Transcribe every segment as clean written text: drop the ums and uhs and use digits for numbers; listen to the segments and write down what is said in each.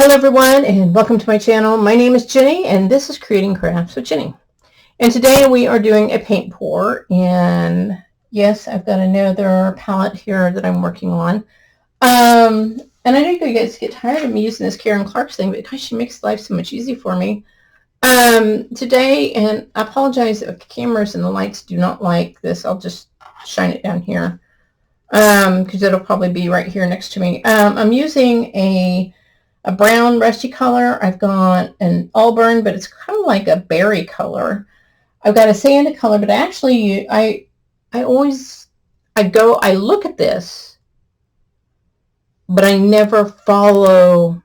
Hello everyone and welcome to my channel. My name is Jenny and this is Creating Crafts with Jenny. And today we are doing a paint pour, and yes, I've got another palette here that I'm working on. And I know you guys get tired of me using this Karen Clark's thing because she makes life so much easier for me. Today, and I apologize if the cameras and the lights do not like this. I'll just shine it down here because it'll probably be right here next to me. I'm using a brown rusty color. I've got an auburn, but it's kind of like a berry color. I've got a sand color, but actually I look at this, but I never follow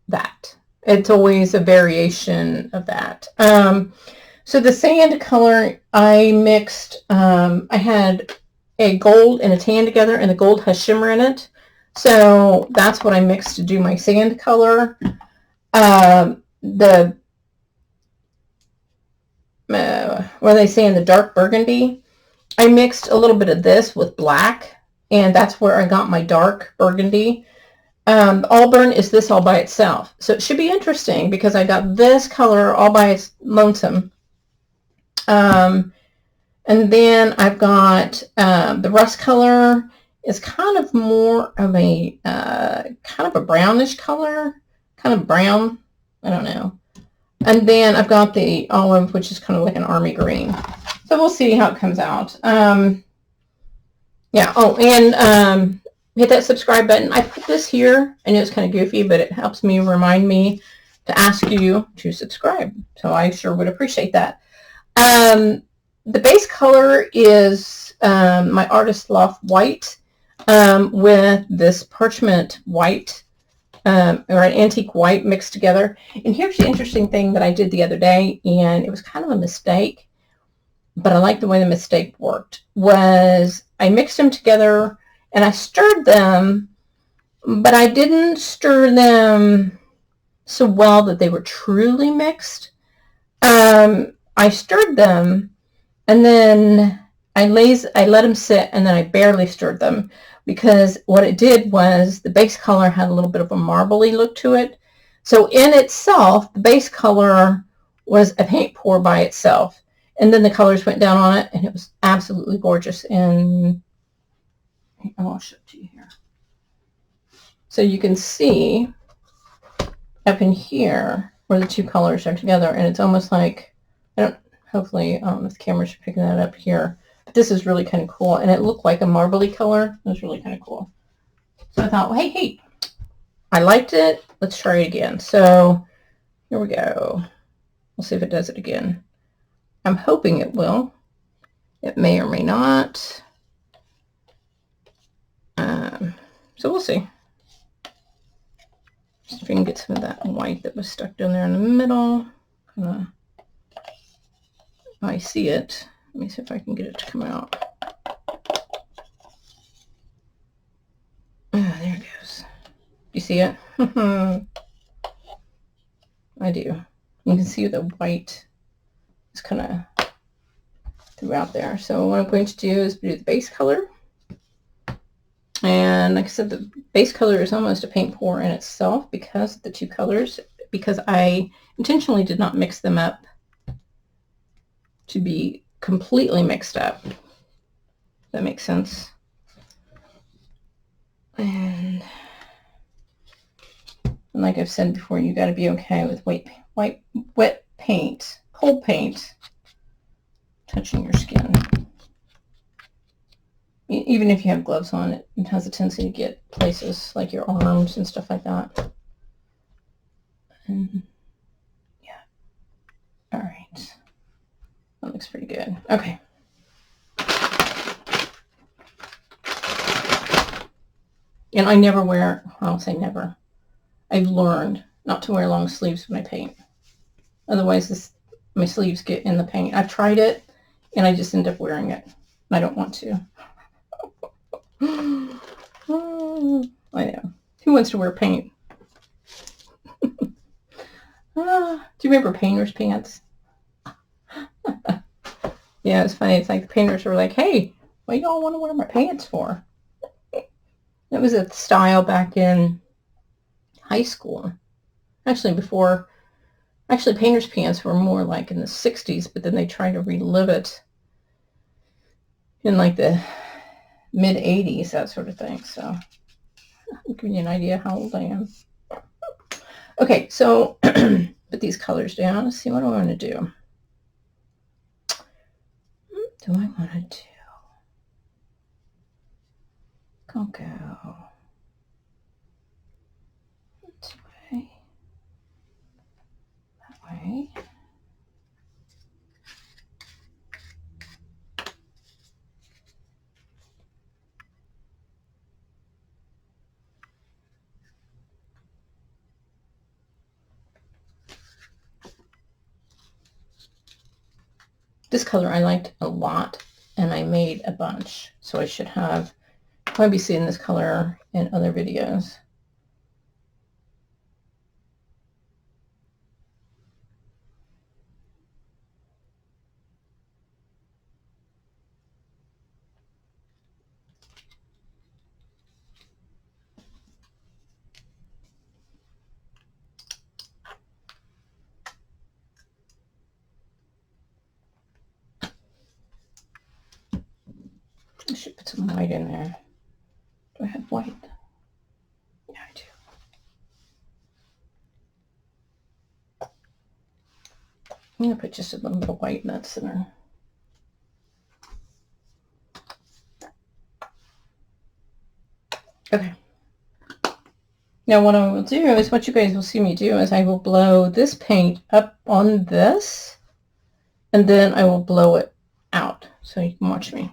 that. It's always a variation of that. So the sand color I mixed, I had a gold and a tan together, and the gold has shimmer in it. So that's what I mixed to do my sand color. What are they saying? The dark burgundy. I mixed a little bit of this with black, and that's where I got my dark burgundy. Auburn is this all by itself. So it should be interesting because I got this color all by its lonesome. And then I've got the rust color. Is kind of more of a kind of a brownish color, kind of brown. I don't know. And then I've got the olive, which is kind of like an army green. So we'll see how it comes out. Yeah. Oh, and hit that subscribe button. I put this here. I know it's kind of goofy, but it helps me remind me to ask you to subscribe. So I sure would appreciate that. The base color is my Artist Loft white. With this parchment white or an antique white mixed together. And here's the interesting thing that I did the other day, and it was kind of a mistake, but I like the way the mistake worked, was I mixed them together and I stirred them, but I didn't stir them so well that they were truly mixed. I stirred them and then I let them sit, and then I barely stirred them, because what it did was the base color had a little bit of a marbly look to it. So in itself, the base color was a paint pour by itself. And then the colors went down on it, and it was absolutely gorgeous. And I'll show it to you here. So you can see up in here where the two colors are together, and it's almost like, hopefully if the cameras are picking that up here. This is really kind of cool, and it looked like a marbly color. It was really kind of cool. So I thought, well, hey, I liked it. Let's try it again. So here we go. We'll see if it does it again. I'm hoping it will. It may or may not. So we'll see. See if we can get some of that white that was stuck down there in the middle. I see it. Let me see if I can get it to come out. Oh, there it goes. You see it? I do. You can see the white is kind of throughout there. So what I'm going to do is do the base color. And like I said, the base color is almost a paint pour in itself because of the two colors, because I intentionally did not mix them up to be completely mixed up. That makes sense. And like I've said before, you got to be okay with wet paint, cold paint touching your skin. Even if you have gloves on, it has a tendency to get places like your arms and stuff like that. And yeah. All right. That looks pretty good. Okay. And I never wear, I'll say never. I've learned not to wear long sleeves when I paint. Otherwise, my sleeves get in the paint. I've tried it, and I just end up wearing it. I don't want to. I know. Who wants to wear paint? Do you remember painter's pants? Yeah, it's funny. It's like the painters were like, hey, what do y'all want to wear my pants for? That was a style back in high school. Actually, painter's pants were more like in the 60s, but then they tried to relive it in like the mid 80s, that sort of thing. So I'll give you an idea how old I am. Okay, so put these colors down. Let's see, what do I want to do? Do I want to do cocoa? This way. That way. This color I liked a lot, and I made a bunch, so I should have probably be seeing this color in other videos. I should put some white in there. Do I have white? Yeah, I do. I'm going to put just a little bit of white in that center. Okay. Now what I will do is, what you guys will see me do is I will blow this paint up on this, and then I will blow it out, so you can watch me.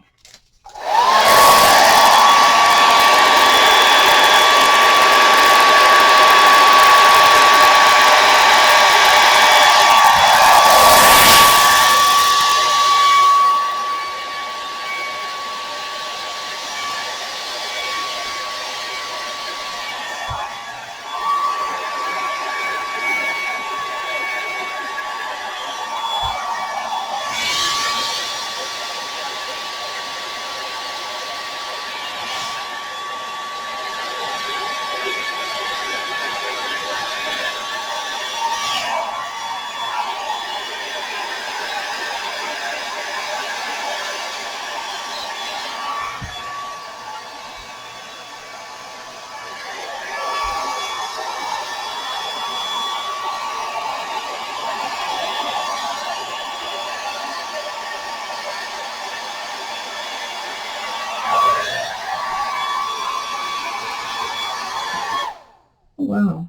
Wow,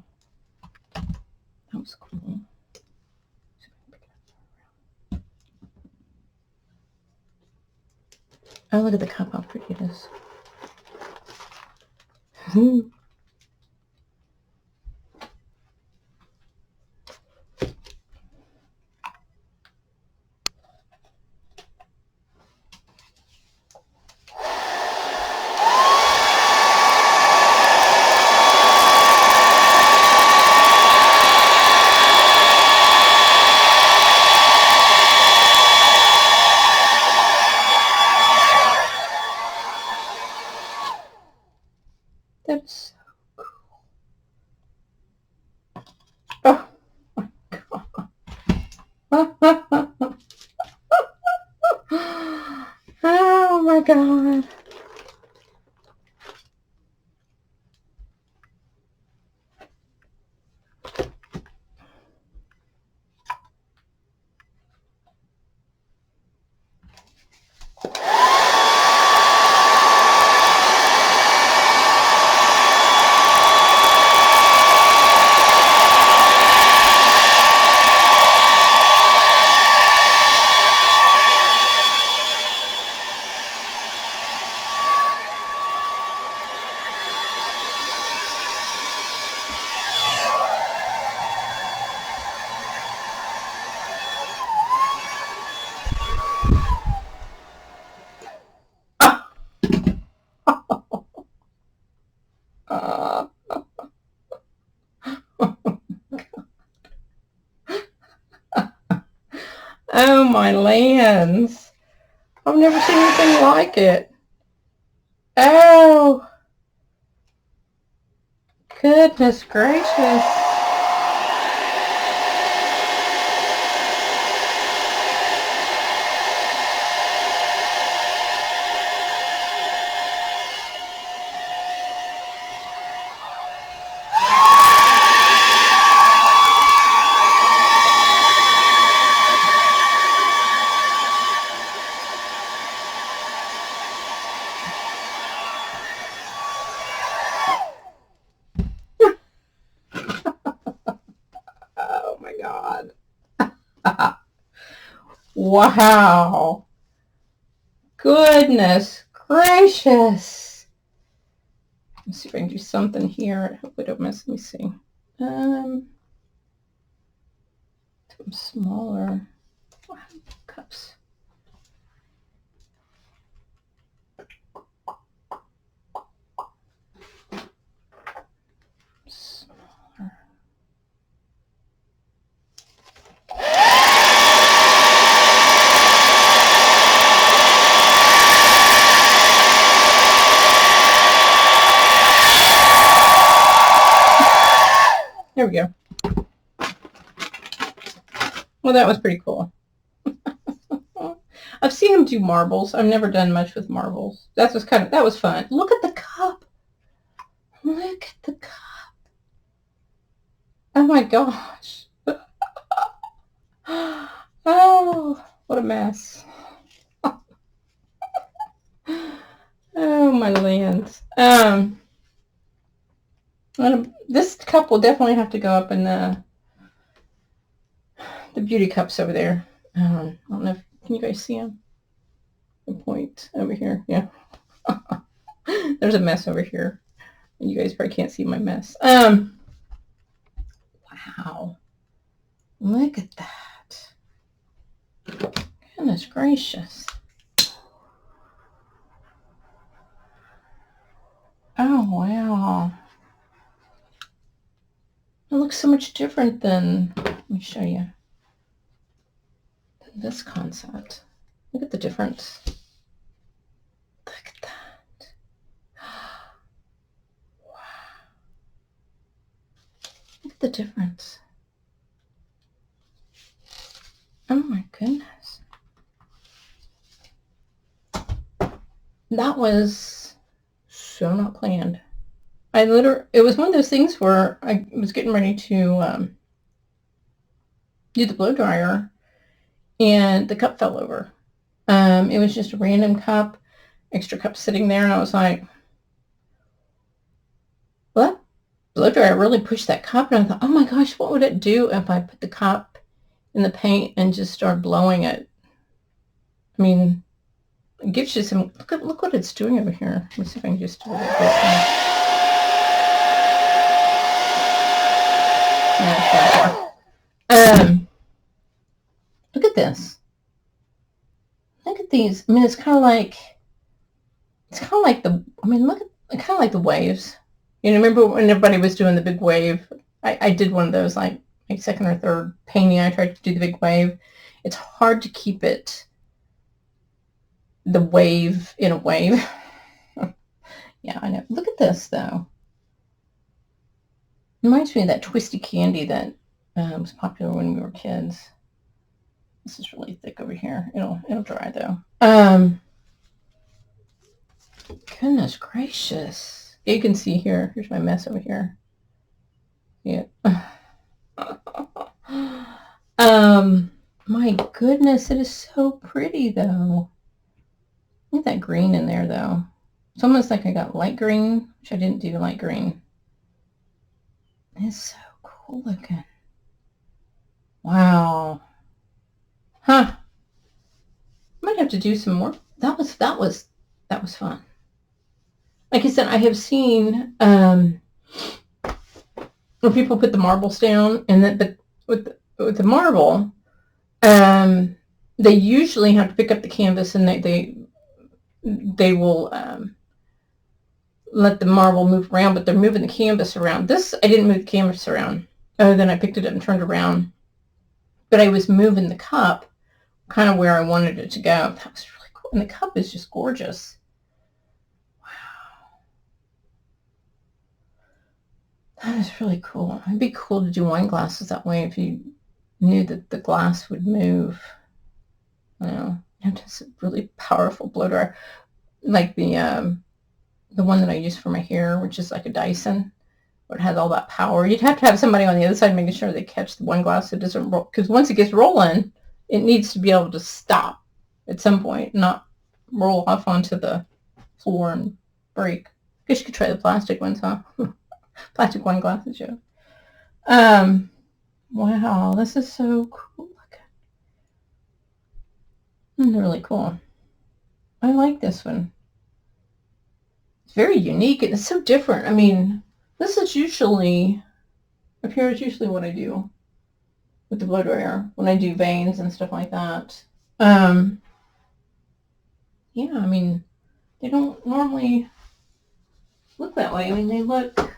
that was cool. Oh, look at the cup, how pretty it is. That's so cool. Oh my god. Oh my god. Oh my lands. I've never seen anything like it. Oh Goodness gracious. Oh my God. Wow. Goodness gracious. Let's see if I can do something here. I hope I don't miss. Let me see. Some smaller cups. Smaller. There we go. Well, that was pretty cool. I've seen him do marbles. I've never done much with marbles. That was fun. Look at the cup. Look at the cup. Oh my gosh. Oh, what a mess. Oh my lands. This cup will definitely have to go up in the beauty cups over there. I don't know if, can you guys see them? The point over here. Yeah. There's a mess over here. And you guys probably can't see my mess. Wow. Look at that. Goodness gracious. Oh, wow. It looks so much different than, let me show you, than this concept. Look at the difference. Look at that. Wow. Look at the difference. Oh my goodness. That was so not planned. It was one of those things where I was getting ready to do the blow dryer and the cup fell over. It was just a random cup, extra cup sitting there, and I was like, well, that blow dryer really pushed that cup, and I thought, oh my gosh, what would it do if I put the cup in the paint and just start blowing it? I mean, it gives you some, look what it's doing over here. Let me see if I can just do a little bit. Look at this. Look at these. I mean, it's kind of like look at kind of like the waves. You know, remember when everybody was doing the big wave? I did one of those, like my second or third painting. I tried to do the big wave. It's hard to keep it the wave in a wave. Yeah, I know. Look at this though. It reminds me of that twisty candy that was popular when we were kids. This is really thick over here. It'll dry though. Goodness gracious. You can see here. Here's my mess over here. Yeah. My goodness, it is so pretty though. Look at that green in there though. It's almost like I got light green, which I didn't do light green. It's so cool looking. Wow. Huh. Might have to do some more. That was fun. Like I said, I have seen when people put the marbles down, and then but with the marble, they usually have to pick up the canvas, and they will let the marble move around, but they're moving the canvas around. This, I didn't move the canvas around. Then I picked it up and turned around, but I was moving the cup kind of where I wanted it to go. That was really cool, and the cup is just gorgeous. Wow. That is really cool. It'd be cool to do wine glasses that way if you knew that the glass would move. You know, just a really powerful blow dryer, like the one that I use for my hair, which is like a Dyson, where it has all that power. You'd have to have somebody on the other side making sure they catch the wine glass so it doesn't roll, because once it gets rolling, it needs to be able to stop at some point, not roll off onto the floor and break. I guess you could try the plastic ones, huh? Plastic wine glasses, yeah. Wow, this is so cool. They're really cool. I like this one. It's very unique and it's so different. I mean, this is usually, up here is usually what I do with the blow dryer when I do veins and stuff like that. Yeah, I mean, they don't normally look that way. I mean, they look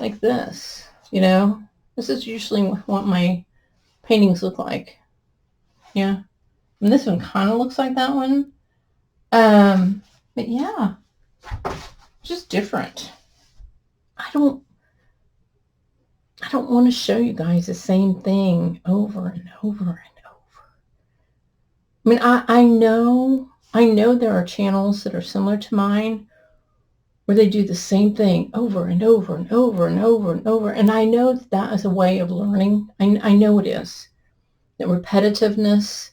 like this, you know? This is usually what my paintings look like. Yeah. And this one kind of looks like that one. But yeah, just different. I don't want to show you guys the same thing over and over and over. I mean, I know there are channels that are similar to mine where they do the same thing over and over and over and over and over. And I know that is a way of learning. I know it is. That repetitiveness,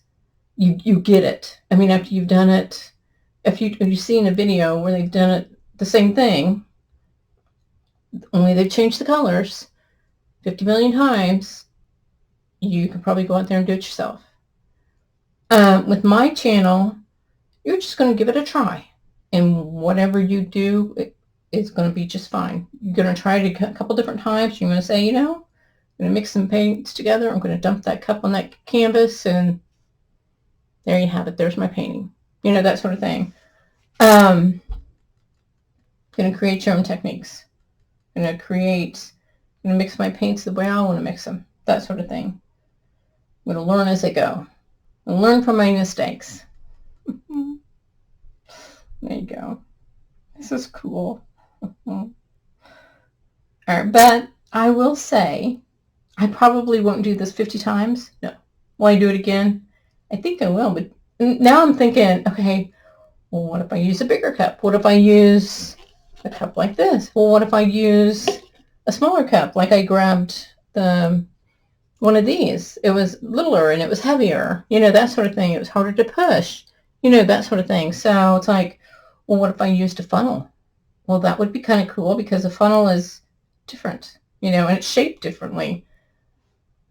you get it. I mean, after you've done it, if you've seen a video where they've done it the same thing, only they've changed the colors 50 million times, you can probably go out there and do it yourself. With my channel, you're just going to give it a try. And whatever you do, it's going to be just fine. You're going to try it a couple different times. You're going to say, you know, I'm going to mix some paints together. I'm going to dump that cup on that canvas, and there you have it. There's my painting. You know, that sort of thing. Going to create your own techniques. Going to mix my paints the way I want to mix them. That sort of thing. I'm going to learn as I go. And learn from my mistakes. There you go. This is cool. All right, but I will say, I probably won't do this 50 times. No. Will I do it again? I think I will, but now I'm thinking, okay, well, what if I use a bigger cup? What if I use a cup like this? Well, what if I use a smaller cup? Like I grabbed one of these. It was littler and it was heavier. You know, that sort of thing. It was harder to push. You know, that sort of thing. So it's like, well, what if I used a funnel? Well, that would be kind of cool because a funnel is different, you know, and it's shaped differently.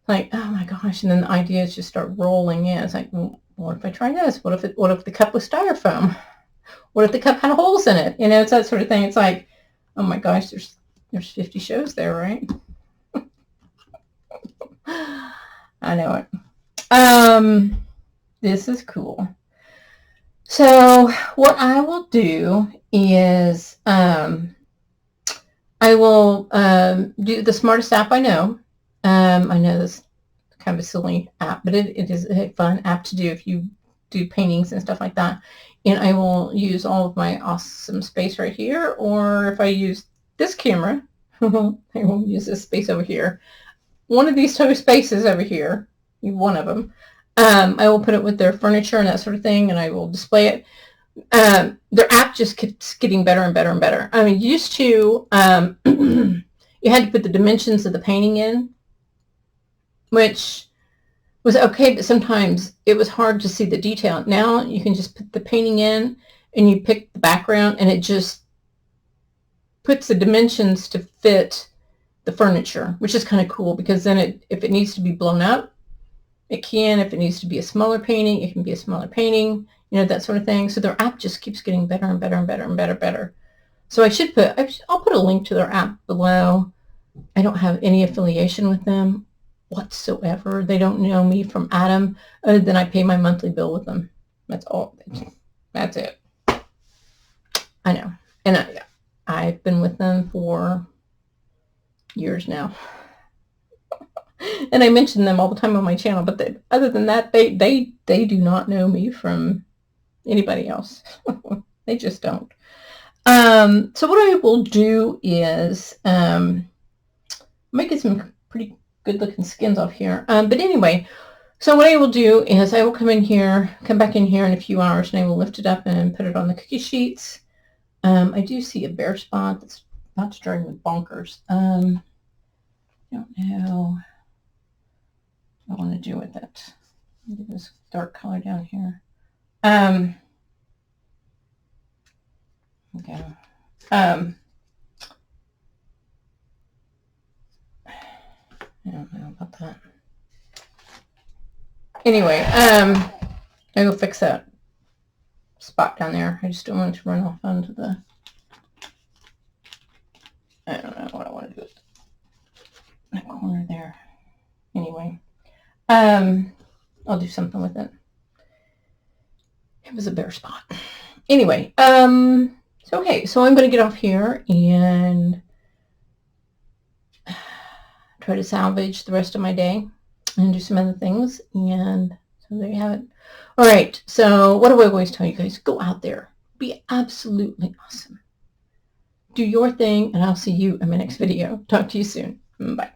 Like, oh my gosh. And then the ideas just start rolling in. It's like, well, what if I try this? What if the cup was styrofoam? What if the cup had holes in it? You know, it's that sort of thing. It's like, oh my gosh, there's 50 shows there, right? I know it. This is cool. So what I will do is I will do the smartest app I know. I know this is kind of a silly app, but it is a fun app to do if you do paintings and stuff like that. And I will use all of my awesome space right here, or if I use this camera, I will use this space over here. One of these two spaces over here, one of them, I will put it with their furniture and that sort of thing, and I will display it. Their app just keeps getting better and better and better. I mean, used to, you had to put the dimensions of the painting in, which was okay, but sometimes it was hard to see the detail. Now you can just put the painting in and you pick the background and it just puts the dimensions to fit the furniture, which is kind of cool because then if it needs to be blown up, it can. If it needs to be a smaller painting, it can be a smaller painting, you know, that sort of thing. So their app just keeps getting better and better and better and better. So I'll put a link to their app below. I don't have any affiliation with them whatsoever. They don't know me from Adam, other than I pay my monthly bill with them. That's all. That's it. I know. And I've been with them for years now. And I mention them all the time on my channel, but other than that, they do not know me from anybody else. They just don't. So what I will do is, some pretty good looking skins off here. But anyway, so what I will do is I will come back in here in a few hours, and I will lift it up and put it on the cookie sheets. I do see a bare spot that's about to drive me bonkers. I don't know what I want to do with it. Give this dark color down here. Okay. I don't know about that. Anyway, I will fix that spot down there. I just don't want it to run off onto the, I don't know what I want to do with that corner there. Anyway, I'll do something with it. It was a bare spot. Anyway, so okay, so I'm going to get off here and try to salvage the rest of my day and do some other things. And so there you have it. All right, so what do I always tell you guys? Go out there. Be absolutely awesome. Do your thing, and I'll see you in my next video. Talk to you soon. Bye.